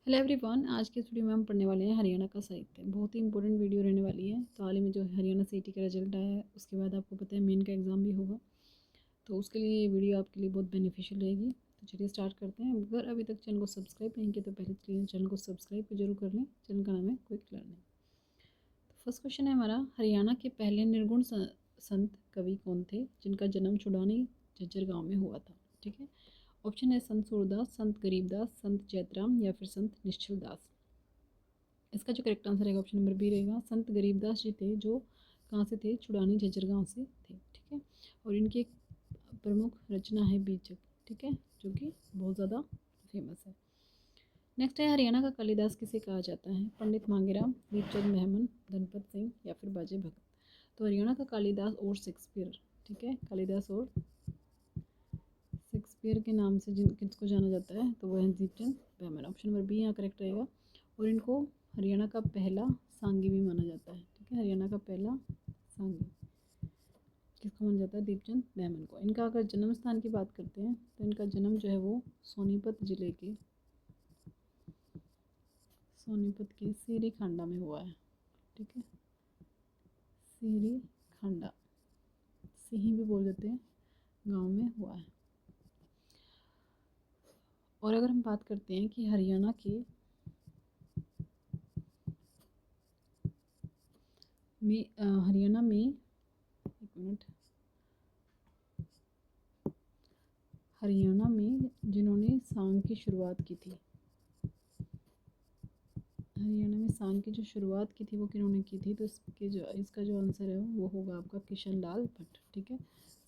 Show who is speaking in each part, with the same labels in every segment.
Speaker 1: Hello everyone, आज के इस वीडियो में हम पढ़ने वाले हैं हरियाणा का साहित्य। बहुत ही इंपॉर्टेंट वीडियो रहने वाली है। तो हाल ही में जो हरियाणा सीईटी का रिजल्ट आया है, उसके बाद आपको पता है मेन का एग्ज़ाम भी होगा, तो उसके लिए ये वीडियो आपके लिए बहुत बेनिफिशियल रहेगी। तो चलिए स्टार्ट करते हैं। अगर अभी तक चैनल को सब्सक्राइब नहीं किया तो पहले चैनल को सब्सक्राइब जरूर कर लें। चैनल का नाम है क्विक लर्निंग। तो फर्स्ट क्वेश्चन है हमारा, हरियाणा के पहले निर्गुण संत कवि कौन थे जिनका जन्म छुड़ानी झज्जर गाँव में हुआ था? ठीक है। ऑप्शन है संत सूरदास, संत गरीबदास, संत जैतराम या फिर संत निश्चल दास। इसका जो करेक्ट आंसर रहेगा ऑप्शन नंबर बी रहेगा। संत गरीबदास जी थे, जो कहाँ से थे? छुड़ानी झज्जर गाँव से थे। ठीक है। और इनकी एक प्रमुख रचना है बीचक। ठीक है, जो कि बहुत ज़्यादा फेमस है। नेक्स्ट है, हरियाणा का कालिदास किसे कहा जाता है? पंडित मांगेराम, दीपचंद मेहमन, धनपत सिंह या फिर बाजे भगत। तो हरियाणा का कालिदास और शेक्सपियर, ठीक है, कालिदास और शेक्सपियर के नाम से जिन किसको जाना जाता है, तो वो है दीपचंद मेहमन। ऑप्शन नंबर बी यहाँ करेक्ट रहेगा। और इनको हरियाणा का पहला सांगी भी माना जाता है। ठीक है, हरियाणा का पहला सांगी किसको माना जाता है? दीपचंद मेहमन को। इनका अगर जन्म स्थान की बात करते हैं तो इनका जन्म जो है वो सोनीपत जिले के सीरी खांडा में हुआ है। ठीक है, सीरी खांडा, सिही भी बोल देते हैं, गांव में हुआ है। और अगर हम बात करते हैं कि हरियाणा में एक मिनट, हरियाणा में जिन्होंने सांग की शुरुआत की थी, हरियाणा में सांग की जो शुरुआत की थी वो किन्होंने की थी? तो इसका जो आंसर है वो होगा आपका किशन लाल भट्ट। ठीक है,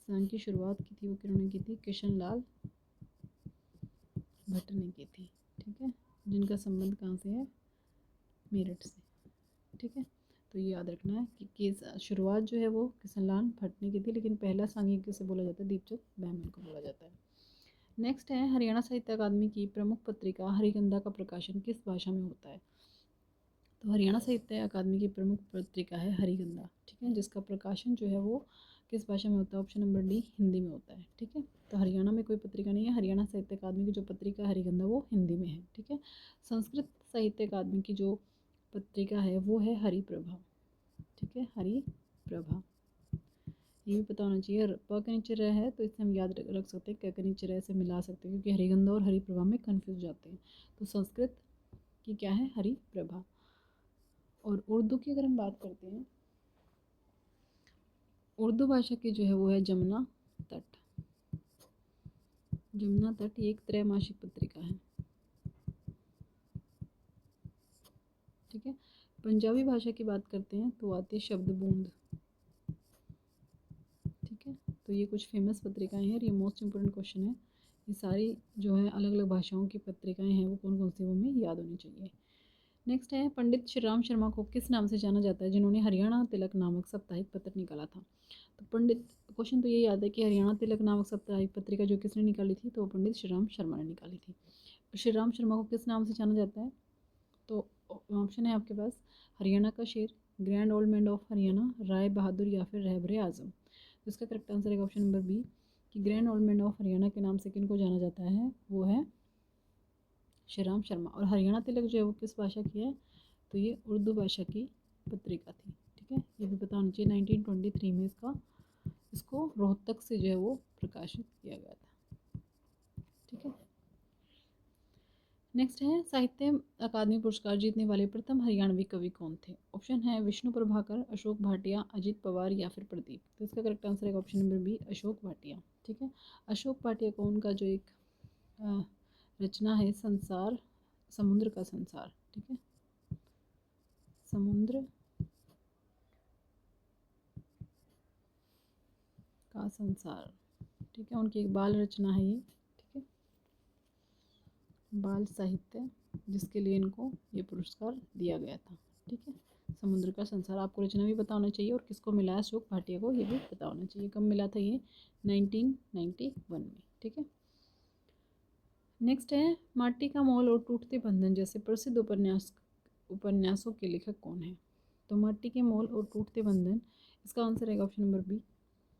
Speaker 1: सांग की शुरुआत की थी वो किन्होंने की थी? किशन लाल भट्ट ने की थी। ठीक है, जिनका संबंध कहाँ से है? मेरठ से। ठीक है, तो ये याद रखना है कि शुरुआत जो है वो किशन लाल भट्ट ने की थी, लेकिन पहला सांगी किसे बोला जाता है? दीपचंद मेहमन को बोला जाता है। नेक्स्ट है, हरियाणा साहित्य अकादमी की प्रमुख पत्रिका हरिगंधा का प्रकाशन किस भाषा में होता है? तो हरियाणा साहित्य अकादमी की प्रमुख पत्रिका है हरिगंधा। ठीक है, जिसका प्रकाशन जो है वो किस भाषा में होता है? ऑप्शन नंबर डी, हिंदी में होता है। ठीक है, तो हरियाणा में कोई पत्रिका नहीं है। हरियाणा साहित्य अकादमी की जो पत्रिका है हरिगंधा वो हिंदी में है। ठीक है, संस्कृत साहित्य अकादमी की जो पत्रिका है वो है हरिप्रभा। ठीक है, हरिप्रभा, ये भी पता होना चाहिए। प के नीचे रह है तो इससे हम याद रख सकते हैं, क के नीचे रह से मिला सकते हैं, क्योंकि हरिगंधा और हरिप्रभा में कन्फ्यूज जाते हैं। तो संस्कृत की क्या है? हरिप्रभा। और उर्दू की अगर हम बात करते हैं, उर्दू भाषा की जो है वो है जमुना तट। जमुना तट ये एक त्रैमासिक पत्रिका है। ठीक है, पंजाबी भाषा की बात करते हैं तो आती है शब्द बूंद। ठीक है, तो ये कुछ फेमस पत्रिकाएं हैं और ये मोस्ट इंपोर्टेंट क्वेश्चन है। ये सारी जो है अलग अलग भाषाओं की पत्रिकाएं हैं, वो कौन कौन सी वो हमें याद होनी चाहिए। नेक्स्ट है, पंडित श्री राम शर्मा को किस नाम से जाना जाता है जिन्होंने हरियाणा तिलक नामक साप्ताहिक पत्र निकाला था? तो पंडित, क्वेश्चन तो ये याद है कि हरियाणा तिलक नामक साप्ताहिक पत्रिका जो किसने निकाली थी? तो पंडित श्री राम शर्मा ने निकाली थी। श्री राम शर्मा को किस नाम से जाना जाता है? तो ऑप्शन है आपके पास, हरियाणा का शेर, grand old man of Haryana, Rai Bahadur या फिर रहबरे आजम। तो इसका करेक्ट आंसर है ऑप्शन नंबर बी, कि grand old man of Haryana के नाम से किनको जाना जाता है? वो है श्री राम शर्मा। और हरियाणा तिलक जो है वो किस भाषा की है? तो ये उर्दू भाषा की पत्रिका थी। ठीक है, ये भी पता होना चाहिए। 1923 में इसको रोहतक से जो है वो प्रकाशित किया गया था। ठीक है, नेक्स्ट है, साहित्य अकादमी पुरस्कार जीतने वाले प्रथम हरियाणवी कवि कौन थे? ऑप्शन है विष्णु प्रभाकर, अशोक भाटिया, अजित पवार या फिर प्रदीप। तो इसका करेक्ट आंसर है option number B, Ashok Bhatia. ठीक है, अशोक भाटिया को उनका जो एक रचना है संसार, समुद्र का संसार। ठीक है, समुद्र का संसार। ठीक है, उनकी एक बाल रचना है ये। ठीक है, बाल साहित्य, जिसके लिए इनको ये पुरस्कार दिया गया था। ठीक है, समुद्र का संसार। आपको रचना भी पता होना चाहिए और किसको मिला है? अशोक भाटिया को, ये भी पता होना चाहिए। कब मिला था ये? 1991 में। ठीक है, नेक्स्ट है, माटी का मोल और टूटते बंधन जैसे प्रसिद्ध उपन्यासों के लेखक कौन है? तो माटी के मोल और टूटते बंधन, इसका आंसर है ऑप्शन नंबर बी,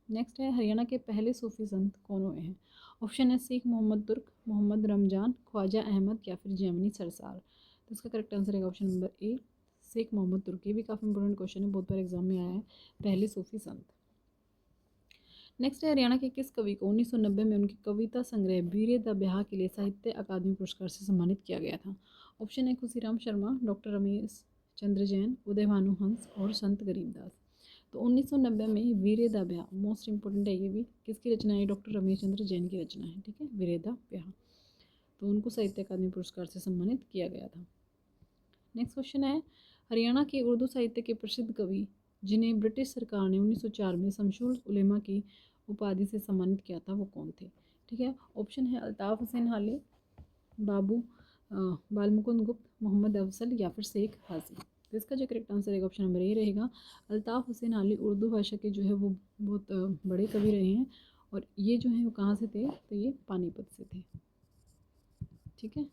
Speaker 1: नेक्स्ट है हरियाणा के पहले सूफी संत कौन हुए हैं। ऑप्शन है सीख मोहम्मद तुर्क, मोहम्मद रमजान, ख्वाजा अहमद या फिर जैमिनी सरसार। तो इसका करेक्ट आंसर है option number A, Sheikh Mohammad Turk. ये भी काफ़ी इंपॉर्टेंट क्वेश्चन है, बहुत बार एग्जाम में आया है, पहले सूफी संत। नेक्स्ट है हरियाणा के किस कवि को 1990 में उनकी कविता संग्रह वीरे द ब्याह के लिए साहित्य अकादमी पुरस्कार से सम्मानित किया गया था। ऑप्शन है खुशीराम शर्मा, डॉक्टर रमेश चंद्र जैन, उदय भानु हंस और संत गरीबदास। तो 1990 में वीरे द ब्याह, मोस्ट इंपॉर्टेंट है ये भी, किसकी रचना है, डॉक्टर रमेश चंद्र जैन की रचना है, ठीक है, वीरे द ब्याह। तो उनको साहित्य अकादमी पुरस्कार से सम्मानित किया गया था। नेक्स्ट क्वेश्चन है हरियाणा के उर्दू साहित्य के प्रसिद्ध कवि जिन्हें ब्रिटिश सरकार ने 1904 में शमशुल उलेमा की उपाधि से सम्मानित किया था वो कौन थे, ठीक है। ऑप्शन है अल्ताफ़ हुसैन हाली, बाबू बालमुकुंद गुप्त, मोहम्मद अफजल या फिर शेख हाजी। तो इसका जो करेक्ट आंसर है ऑप्शन नंबर ए रहेगा। अल्ताफ़ हुसैन हाली उर्दू भाषा के जो है वो बहुत बड़े कवि रहे हैं, और ये जो है वो कहाँ से थे, तो ये पानीपत से थे, ठीक है।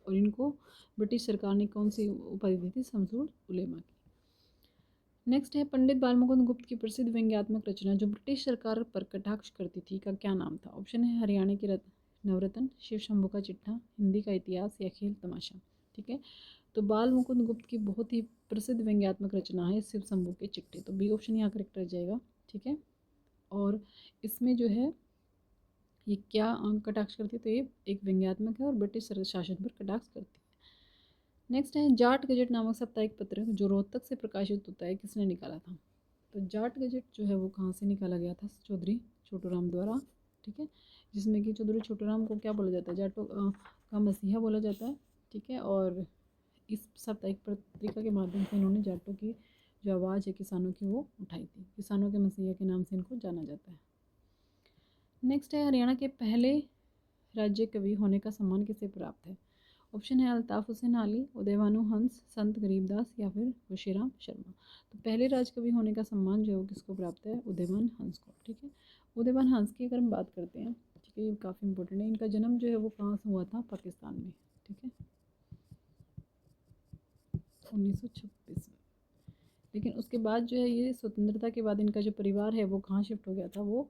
Speaker 1: और इनको ब्रिटिश सरकार ने कौन सी उपाधि दी थी, शमशुल उलेमा की। नेक्स्ट है पंडित बालमुकुंद गुप्त की प्रसिद्ध व्यंग्यात्मक रचना जो ब्रिटिश सरकार पर कटाक्ष करती थी का क्या नाम था। ऑप्शन है हरियाणा की नवरत्न, शिव शंभू का चिट्ठा, हिंदी का इतिहास या खेल तमाशा, ठीक है। तो बाल मुकुंद गुप्त की बहुत ही प्रसिद्ध व्यंग्यात्मक रचना है शिव शंभू के चिट्ठे। तो बी ऑप्शन यहाँ करेक्ट रह जाएगा, ठीक है। और इसमें जो है ये क्या कटाक्ष करती है, तो ये एक व्यंग्यात्मक है और ब्रिटिश शासन पर कटाक्ष करती है। नेक्स्ट है जाट गजट नामक साप्ताहिक पत्र जो रोहतक से प्रकाशित होता है किसने निकाला था। तो जाट गजट जो है वो कहाँ से निकाला गया था, चौधरी छोटूराम द्वारा, ठीक है। जिसमें कि चौधरी छोटूराम को क्या बोला जाता है, जाटों का मसीहा बोला जाता है, ठीक है। और इस साप्ताहिक पत्रिका के माध्यम से इन्होंने जाटों की जो आवाज़ है किसानों की वो उठाई थी, किसानों के मसीहा के नाम से इनको जाना जाता है। नेक्स्ट है हरियाणा के पहले राज्य कवि होने का सम्मान किसे प्राप्त है। ऑप्शन है अल्ताफ़ हुसैन हाली, उदय भानु हंस, संत गरीबदास या फिर खुशीराम शर्मा। तो पहले राजकवि होने का सम्मान जो है वो किसको प्राप्त है, उदयभान हंस को, ठीक है। उदयभान हंस की अगर हम बात करते हैं, ठीक है, ये काफ़ी इंपॉर्टेंट है। इनका जन्म जो है वो कहाँ से हुआ था, पाकिस्तान में, ठीक है, 1926 में। लेकिन उसके बाद जो है ये स्वतंत्रता के बाद इनका जो परिवार है वो कहाँ शिफ्ट हो गया था, वो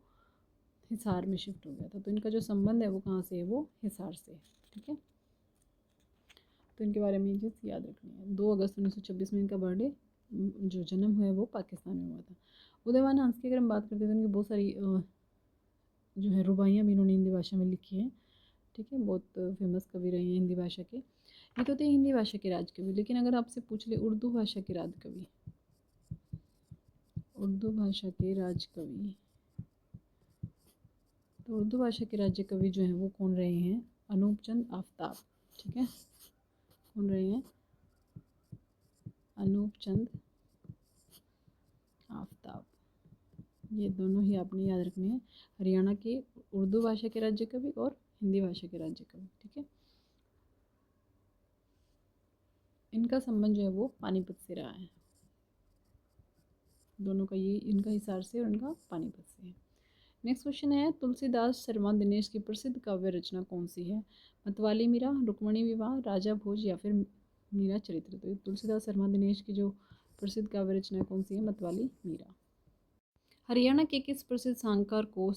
Speaker 1: हिसार में शिफ्ट हो गया था। तो इनका जो संबंध है वो कहाँ से है, वो हिसार से, ठीक है। तो इनके बारे में ये चीज़ याद रखनी है। 2 अगस्त 1926 में इनका बर्थडे, जो जन्म हुआ है वो पाकिस्तान में हुआ था। उदयभान हंस की अगर हम बात करते हैं तो इनकी बहुत सारी जो है रुबाइयाँ भी इन्होंने हिंदी भाषा में लिखी हैं, ठीक है। बहुत फेमस कवि रहे हैं हिंदी भाषा के। ये तो थे हिंदी भाषा के राजकवि, लेकिन अगर आपसे पूछ ले उर्दू भाषा के राजकवि, उर्दू भाषा के राजकवि, तो उर्दू भाषा के राज्यकवि जो हैं वो कौन रहे हैं, अनूप चंद आफ्ताब, ठीक है। कौन रहे हैं, अनूप चंद आफ्ताब। ये दोनों ही आपने याद रखने हैं, हरियाणा के उर्दू भाषा के राज्य कवि और हिंदी भाषा के राज्य कवि, ठीक है। इनका संबंध जो है वो पानीपत से रहा है, दोनों का, ये इनका हिसार से और इनका पानीपत से है। नेक्स्ट क्वेश्चन है तुलसीदास शर्मा दिनेश की प्रसिद्ध काव्य रचना कौन सी है। मतवाली मीरा, रुक्मणी विवाह, राजा भोज या फिर मीरा चरित्र। तो तुलसीदास शर्मा दिनेश की जो प्रसिद्ध काव्य रचना कौन सी है, मतवाली मीरा। हरियाणा के किस प्रसिद्ध सांगकार को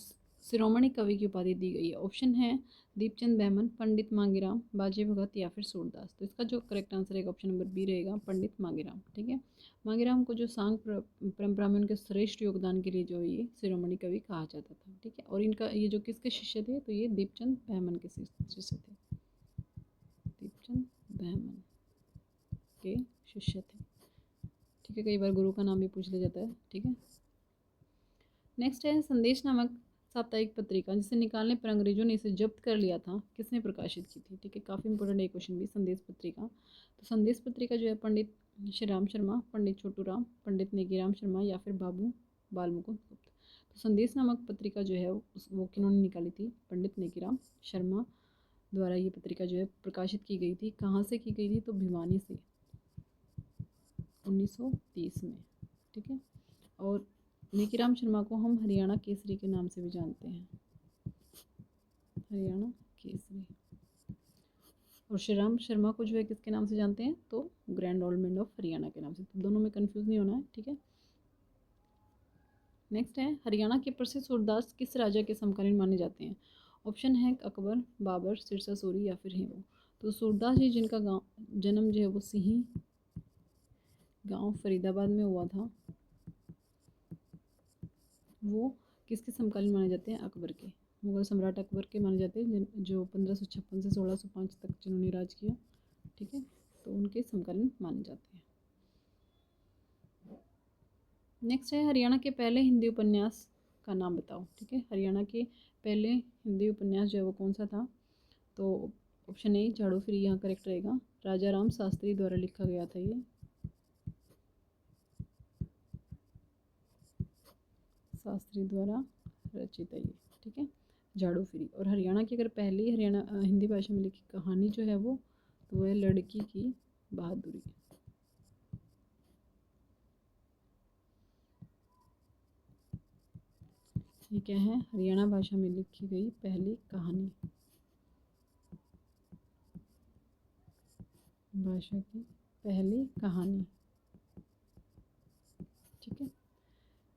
Speaker 1: शिरोमणि कवि की उपाधि दी गई है। ऑप्शन है दीपचंद बैमन, पंडित मांगेराम, बाजे भगत या फिर सूरदास। तो इसका जो करेक्ट आंसर है ऑप्शन नंबर बी रहेगा, पंडित मांगेराम, ठीक है। मांगेराम को जो सांग परंपरा में उनके श्रेष्ठ योगदान के लिए जो ये शिरोमणि कवि कहा जाता था, ठीक है। और इनका ये जो किसके शिष्य थे, तो ये दीपचंद बैमन के शिष्य थे, दीपचंद बैमन के शिष्य थे, ठीक है। कई बार गुरु का नाम भी पूछ लिया जाता है, ठीक है। नेक्स्ट है संदेश नामक साप्ताहिक पत्रिका जिसे निकालने पर अंग्रेजों ने इसे जब्त कर लिया था किसने प्रकाशित की थी, ठीक है। काफ़ी इंपॉर्टेंट है क्वेश्चन भी, संदेश पत्रिका। तो संदेश पत्रिका जो है पंडित श्री राम शर्मा, पंडित छोटूराम, पंडित नेगीराम शर्मा या फिर बाबू बालमुकुंद गुप्त। तो संदेश नामक पत्रिका जो है वो किन्होंने निकाली थी, पंडित नेगीराम शर्मा द्वारा ये पत्रिका जो है प्रकाशित की गई थी। कहाँ से की गई थी, तो भिवानी से, 1930 में, ठीक है। और नेकीराम शर्मा को हम हरियाणा केसरी के नाम से भी जानते हैं, हरियाणा केसरी। और श्री राम शर्मा को जो है किसके नाम से जानते हैं, तो ग्रैंड ऑलमेंड ऑफ हरियाणा के नाम से। तो दोनों में कंफ्यूज नहीं होना है, ठीक है। नेक्स्ट है हरियाणा के प्रसिद्ध सूरदास किस राजा के समकालीन माने जाते हैं। ऑप्शन है अकबर, बाबर, सिरसा सूरी या फिर हेमू। तो सूरदास जी जिनका गाँव जन्म जो है वो सिही गांव फरीदाबाद में हुआ था, वो किसके समकालीन माने जाते हैं, अकबर के। मुगल सम्राट अकबर के माने जाते हैं जो 1556 से 1605 तक जिन्होंने राज किया, ठीक है, तो उनके समकालीन माने जाते हैं। नेक्स्ट है हरियाणा के पहले हिंदी उपन्यास का नाम बताओ, ठीक है। हरियाणा के पहले हिंदी उपन्यास जो है वो कौन सा था। तो ऑप्शन ए झाड़ू फिरी यहाँ करेक्ट रहेगा। राजा राम शास्त्री द्वारा लिखा गया था ये, शास्त्री द्वारा रचित है ये, ठीक है, झाड़ू फिरी। और हरियाणा की अगर पहली हरियाणा हिंदी भाषा में लिखी कहानी जो है वो, तो वह लड़की की बहादुरी। ये क्या है, हरियाणा भाषा में लिखी गई पहली कहानी, भाषा की पहली कहानी, ठीक है।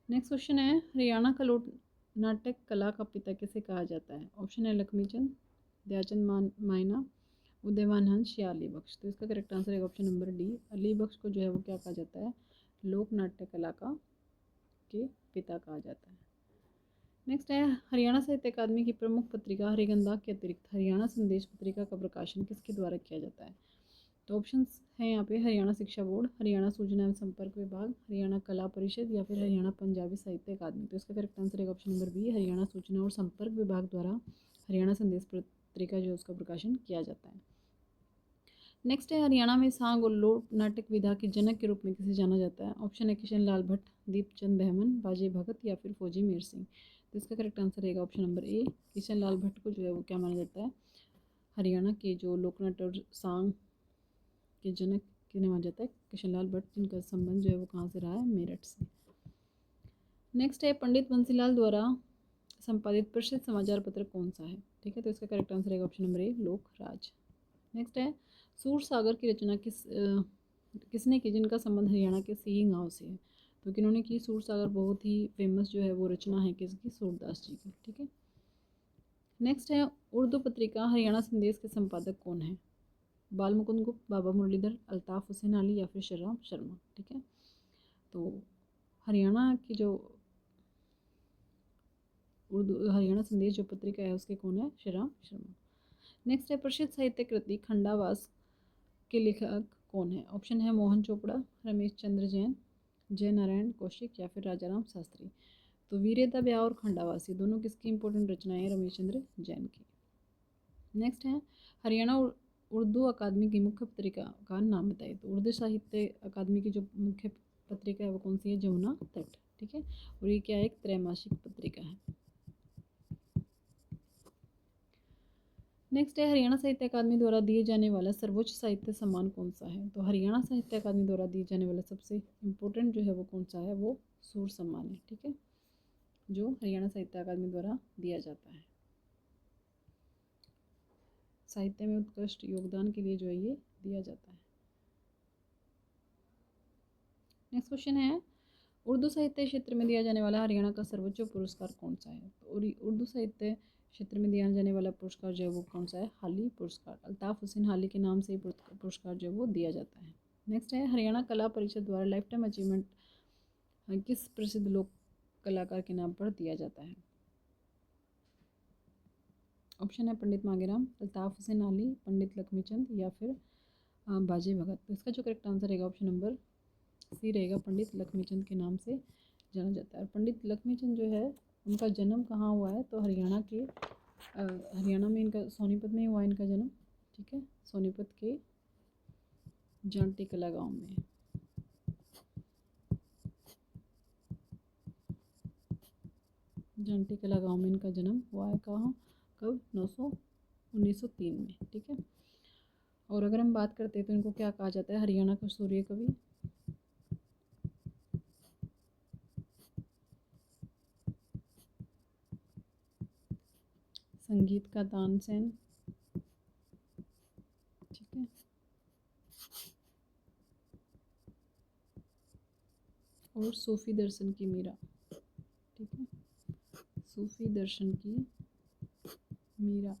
Speaker 1: नेक्स्ट क्वेश्चन है हरियाणा का लोक नाटक कला का पिता किसे कहा जाता है। ऑप्शन है लक्ष्मीचंद, दयाचंद मायना, उदयवान हंस या अली बख्श। तो इसका करेक्ट आंसर है ऑप्शन नंबर डी, अली बख्श को जो है वो क्या कहा जाता है, लोक नाट्य कला का के पिता कहा जाता है। नेक्स्ट है हरियाणा साहित्य अकादमी की प्रमुख पत्रिका हरिगंधा के अतिरिक्त हरियाणा संदेश पत्रिका का प्रकाशन किसके द्वारा किया जाता है। तो ऑप्शंस हैं यहाँ पे हरियाणा शिक्षा बोर्ड, हरियाणा सूचना एवं संपर्क विभाग, हरियाणा कला परिषद या फिर हरियाणा पंजाबी साहित्य अकादमी। तो इसका करेक्ट आंसर है ऑप्शन नंबर बी, हरियाणा सूचना और संपर्क विभाग द्वारा हरियाणा संदेश पत्रिका जो उसका प्रकाशन किया जाता है। नेक्स्ट है हरियाणा में सांग और लोक नाटक विधा के जनक के रूप में किसे जाना जाता है। ऑप्शन है किशन लाल भट्ट, दीपचंद बहमन, बाजे भगत या फिर फौजी मीर सिंह। तो इसका करेक्ट आंसर रहेगा ऑप्शन नंबर ए, किशन लाल भट्ट को जो है वो क्या माना जाता है, हरियाणा के जो लोक नाट्य और सांग के जनक किन्हें माना जाता है, किशन लाल भट्ट, जिनका संबंध जो है वो कहाँ से रहा है, मेरठ से। नेक्स्ट है पंडित बंसीलाल द्वारा संपादित प्रसिद्ध समाचार पत्र कौन सा है, ठीक है। तो इसका करेक्ट आंसर है ऑप्शन नंबर ए, लोकराज। नेक्स्ट है सूर सागर की रचना किसने की, जिनका संबंध हरियाणा के सीही गांव से है। तो किन्होंने की, सूर सागर बहुत ही फेमस जो है वो रचना है किसकी, सूरदास जी की, ठीक है। नेक्स्ट है उर्दू पत्रिका हरियाणा संदेश के संपादक कौन है। बाल मुकुंद गुप्त, बाबा मुरलीधर, अल्ताफ हुसैन अली या फिर श्रीराम शर्मा, ठीक है। तो हरियाणा की जो उर्दू हरियाणा संदेश जो पत्रिका है उसके कौन है, श्रीराम शर्मा। नेक्स्ट है प्रसिद्ध साहित्य कृति खंडावास के लेखक कौन है। ऑप्शन है मोहन चोपड़ा, रमेश चंद्र जैन, जय नारायण कौशिक या फिर राजाराम शास्त्री। तो वीरेता ब्याह और खंडावासी दोनों किसकी इंपॉर्टेंट रचनाएं हैं, रमेश चंद्र जैन की। नेक्स्ट है हरियाणा उर्दू अकादमी की मुख्य पत्रिका का नाम बताइए। तो उर्दू साहित्य अकादमी की जो मुख्य पत्रिका है वो कौन सी है, जमुना तट, ठीक है। और ये क्या है, एक त्रैमासिक पत्रिका है। नेक्स्ट है हरियाणा साहित्य अकादमी द्वारा दिए जाने वाला सर्वोच्च साहित्य सम्मान कौन सा है। तो हरियाणा साहित्य अकादमी द्वारा दिए जाने वाला सबसे इम्पोर्टेंट जो है वो कौन सा है, वो सूर सम्मान है, ठीक है, जो हरियाणा साहित्य अकादमी द्वारा दिया जाता है। साहित्य में उत्कृष्ट योगदान के लिए जो है ये दिया जाता है। नेक्स्ट क्वेश्चन है उर्दू साहित्य क्षेत्र में दिया जाने वाला हरियाणा का सर्वोच्च पुरस्कार कौन सा है। तो उर्दू साहित्य क्षेत्र में दिया जाने वाला पुरस्कार जो है वो कौन सा है, हाली पुरस्कार। अल्ताफ हुसैन हाली के नाम से पुरस्कार जो है वो दिया जाता है। नेक्स्ट है हरियाणा कला परिषद द्वारा लाइफ टाइम अचीवमेंट किस प्रसिद्ध लोक कलाकार के नाम पर दिया जाता है। ऑप्शन है पंडित मांगेराम, अल्ताफ हुसैन हाली, पंडित लक्ष्मीचंद या फिर बाजे भगत। तो इसका जो करेक्ट आंसर रहेगा ऑप्शन नंबर सी रहेगा, पंडित लक्ष्मीचंद के नाम से जाना जाता है। और पंडित लक्ष्मीचंद जो है उनका जन्म कहाँ हुआ है, तो हरियाणा में इनका सोनीपत में हुआ इनका जन्म, ठीक है, सोनीपत के जांटी कला गाँव में। जांटी कला गाँव में इनका जन्म हुआ है, कहाँ, कब, 1903 में, ठीक है। और अगर हम बात करते हैं तो इनको क्या कहा जाता है, हरियाणा का सूर्य कवि, संगीत का तानसेन, ठीक है, और सूफी दर्शन की मीरा। ठीक है। सूफी दर्शन की मीरा,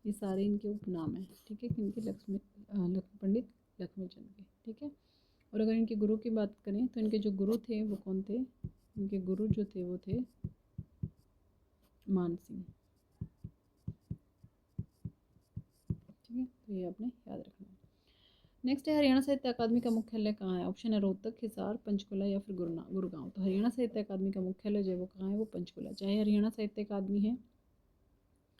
Speaker 1: ये सारे इनके उपनाम हैं, ठीक है, किनके, पंडित लक्ष्मीचंद के, ठीक है। और अगर इनके गुरु की बात करें तो इनके जो गुरु थे वो कौन थे, इनके गुरु जो थे वो थे मान सिंह, ठीक है। तो ये आपने याद रखना है। नेक्स्ट है हरियाणा साहित्य अकादमी का मुख्यालय कहाँ है। ऑप्शन है रोहतक, हिसार, पंचकुला या फिर गुड़गांव। तो हरियाणा साहित्य अकादमी का मुख्यालय जो है वो कहाँ है, वो पंचकुला। चाहे हरियाणा साहित्य अकादमी है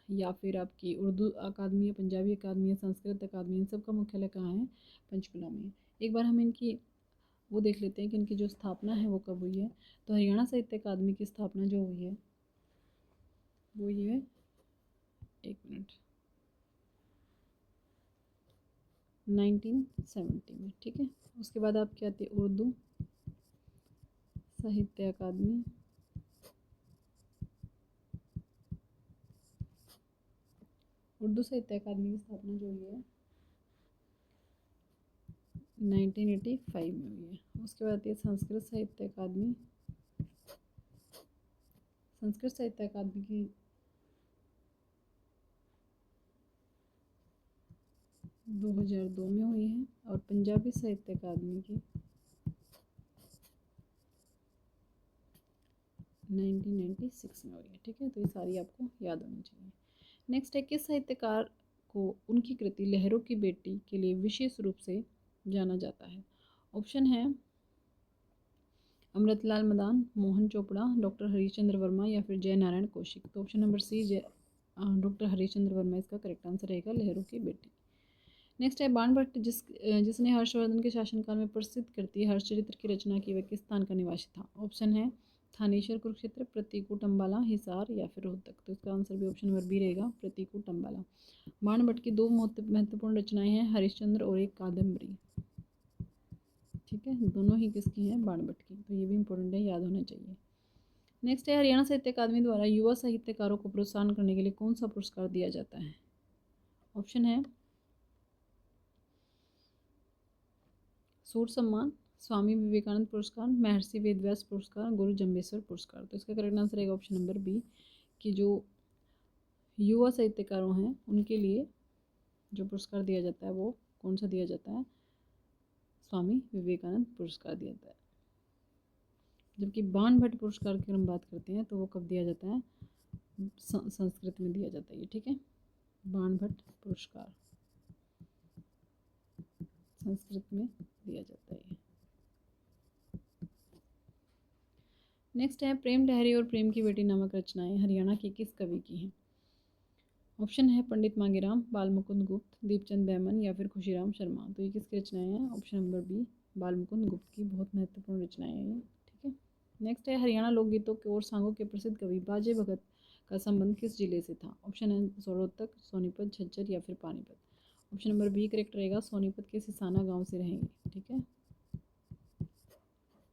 Speaker 1: या फिर आपकी उर्दू अकादमी है, पंजाबी अकादमी है, संस्कृत अकादमी, इन सब का मुख्यालय कहाँ है, पंचकुला में। एक बार हम इनकी वो देख लेते हैं कि इनकी जो स्थापना है वो कब हुई है। तो हरियाणा साहित्य अकादमी की स्थापना जो हुई है वो ये, एक मिनट, 1970 में, ठीक है। उसके बाद आपकी आती है उर्दू साहित्य अकादमी, उर्दू साहित्य अकादमी की स्थापना जो हुई है 1985 में हुई है। उसके बाद आती है संस्कृत साहित्य अकादमी, संस्कृत साहित्य अकादमी की 2002 में हुई है। और पंजाबी साहित्य अकादमी की 1996 में हुई है, ठीक है। तो ये सारी आपको याद होनी चाहिए। नेक्स्ट है किस साहित्यकार को उनकी कृति लहरों की बेटी के लिए विशेष रूप से जाना जाता है। ऑप्शन है अमृतलाल मदान, मोहन चोपड़ा, डॉक्टर हरिश्चंद्र वर्मा या फिर जय नारायण कौशिक। तो option number C doctor Harishchandra Verma इसका करेक्ट आंसर रहेगा, लहरों की बेटी। नेक्स्ट है बाणभट्ट जिसने हर्षवर्धन के शासनकाल में प्रसिद्ध कृति हर्षचरित्र की रचना की, वह किस स्थान का निवासी था। ऑप्शन है थानेश्वर, कुरुक्षेत्र, प्रतीकूट, अम्बाला, हिसार या फिर रोहतक। तो इसका आंसर भी ऑप्शन नंबर बी रहेगा, प्रतीकूट, अम्बाला। बाणभट्ट की दो महत्वपूर्ण रचनाएं हैं, हरिश्चंद्र और एक कादम्बरी, ठीक है। दोनों ही किसकी हैं, बाणभट्ट की। तो ये भी इंपॉर्टेंट है, याद होना चाहिए। नेक्स्ट है हरियाणा साहित्य अकादमी द्वारा युवा साहित्यकारों को प्रोत्साहन करने के लिए कौन सा पुरस्कार दिया जाता है। ऑप्शन है सूर सम्मान, स्वामी विवेकानंद पुरस्कार, महर्षि वेदव्यास पुरस्कार, गुरु जम्बेश्वर पुरस्कार। तो इसका करेक्ट आंसर रहेगा ऑप्शन नंबर बी, कि जो युवा साहित्यकारों हैं उनके लिए जो पुरस्कार दिया जाता है वो कौन सा दिया जाता है, स्वामी विवेकानंद पुरस्कार दिया जाता है। जबकि बाणभट्ट पुरस्कार की हम बात करते हैं तो वो कब दिया जाता है, संस्कृत में दिया जाता है ये, ठीक है। बाणभट्ट पुरस्कार संस्कृत में दिया जाता है। नेक्स्ट है प्रेम लहरी और प्रेम की बेटी नामक रचनाएं हरियाणा के किस कवि की हैं। ऑप्शन है पंडित मांगेराम, बाल मुकुंद गुप्त, दीपचंद बैमन या फिर खुशीराम शर्मा। तो ये किसकी रचनाएं हैं, ऑप्शन नंबर बी, बाल मुकुंद गुप्त की बहुत महत्वपूर्ण रचनाएं हैं ये, ठीक है। नेक्स्ट है हरियाणा लोकगीतों के और सांगों के प्रसिद्ध कवि बाजे भगत का संबंध किस जिले से था। ऑप्शन है रोहतक, सोनीपत, झज्जर या फिर Panipat. Option number B correct रहेगा, सोनीपत के सिसाना गाँव से रहेंगे, ठीक है।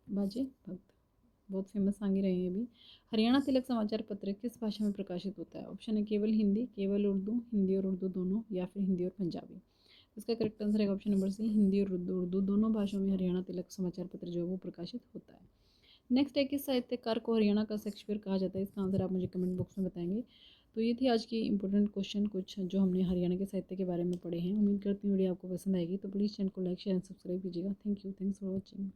Speaker 1: बाजे भगत बहुत फेमस सांगे रहे हैं अभी। हरियाणा तिलक समाचार पत्र किस भाषा में प्रकाशित होता है। ऑप्शन है केवल हिंदी, केवल उर्दू, हिंदी और उर्दू दोनों या फिर हिंदी और पंजाबी। इसका करेक्ट आंसर है ऑप्शन नंबर सी, हिंदी और उर्दू दोनों भाषाओं में हरियाणा तिलक समाचार पत्र जो है वो प्रकाशित होता है। नेक्स्ट है किस साहित्यकार को हरियाणा का शेक्सपियर कहा जाता है। इसका आंसर आप मुझे कमेंट बॉक्स में बताएंगे। तो ये थी आज की इंपॉर्टेंट क्वेश्चन कुछ जो हमने हरियाणा के साहित्य के बारे में पढ़े हैं। उम्मीद करती हूँ वीडियो आपको पसंद आएगी। तो प्लीज़ चैनल को लाइक शेयर एंड सब्सक्राइब कीजिएगा। Thank you, thanks for watching.